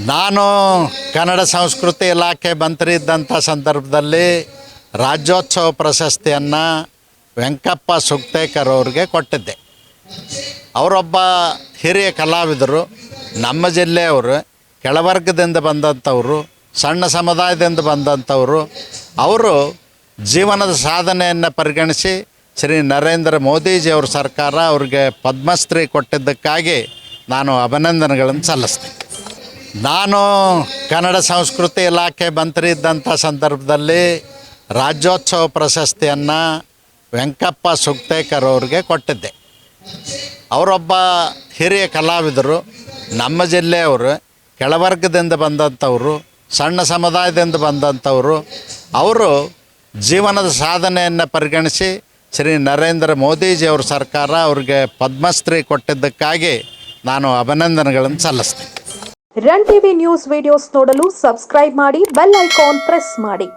ನಾನು ಕನ್ನಡ ಸಂಸ್ಕೃತಿ ಇಲಾಖೆ ಮಂತ್ರಿ ಇದ್ದಂಥ ಸಂದರ್ಭದಲ್ಲಿ ರಾಜ್ಯೋತ್ಸವ ಪ್ರಶಸ್ತಿಯನ್ನು ವೆಂಕಪ್ಪ ಸುಕ್ತೇಕರ್ ಅವ್ರಿಗೆ ಕೊಟ್ಟಿದ್ದೆ. ಅವರೊಬ್ಬ ಹಿರಿಯ ಕಲಾವಿದರು, ನಮ್ಮ ಜಿಲ್ಲೆಯವರು, ಕೆಳವರ್ಗದಿಂದ ಬಂದಂಥವರು, ಸಣ್ಣ ಸಮುದಾಯದಿಂದ ಬಂದಂಥವರು. ಅವರು ಜೀವನದ ಸಾಧನೆಯನ್ನು ಪರಿಗಣಿಸಿ ಶ್ರೀ ನರೇಂದ್ರ ಮೋದಿಜಿಯವ್ರ ಸರ್ಕಾರ ಅವ್ರಿಗೆ ಪದ್ಮಶ್ರೀ ಕೊಟ್ಟಿದ್ದಕ್ಕಾಗಿ ನಾನು ಅಭಿನಂದನೆಗಳನ್ನು ಸಲ್ಲಿಸ್ತೇನೆ. ನಾನು ಕನ್ನಡ ಸಂಸ್ಕೃತಿ ಇಲಾಖೆ ಮಂತ್ರಿ ಇದ್ದಂಥ ಸಂದರ್ಭದಲ್ಲಿ ರಾಜ್ಯೋತ್ಸವ ಪ್ರಶಸ್ತಿಯನ್ನು ವೆಂಕಪ್ಪ ಸುಕ್ತೇಕರ್ ಅವ್ರಿಗೆ ಕೊಟ್ಟಿದ್ದೆ. ಅವರೊಬ್ಬ ಹಿರಿಯ ಕಲಾವಿದರು, ನಮ್ಮ ಜಿಲ್ಲೆಯವರು, ಕೆಳವರ್ಗದಿಂದ ಬಂದಂಥವರು, ಸಣ್ಣ ಸಮುದಾಯದಿಂದ ಬಂದಂಥವರು. ಅವರು ಜೀವನದ ಸಾಧನೆಯನ್ನು ಪರಿಗಣಿಸಿ ಶ್ರೀ ನರೇಂದ್ರ ಮೋದಿಜಿಯವ್ರ ಸರ್ಕಾರ ಅವ್ರಿಗೆ ಪದ್ಮಶ್ರೀ ಕೊಟ್ಟಿದ್ದಕ್ಕಾಗಿ ನಾನು ಅಭಿನಂದನೆಗಳನ್ನು ಸಲ್ಲಿಸ್ತೇನೆ. ರನ್ ಟಿವಿ ನ್ಯೂಸ್ ವಿಡಿಯೋಸ್ ನೋಡಲು ಸಬ್ಸ್ಕ್ರೈಬ್ ಮಾಡಿ, ಬೆಲ್ ಐಕಾನ್ ಪ್ರೆಸ್ ಮಾಡಿ.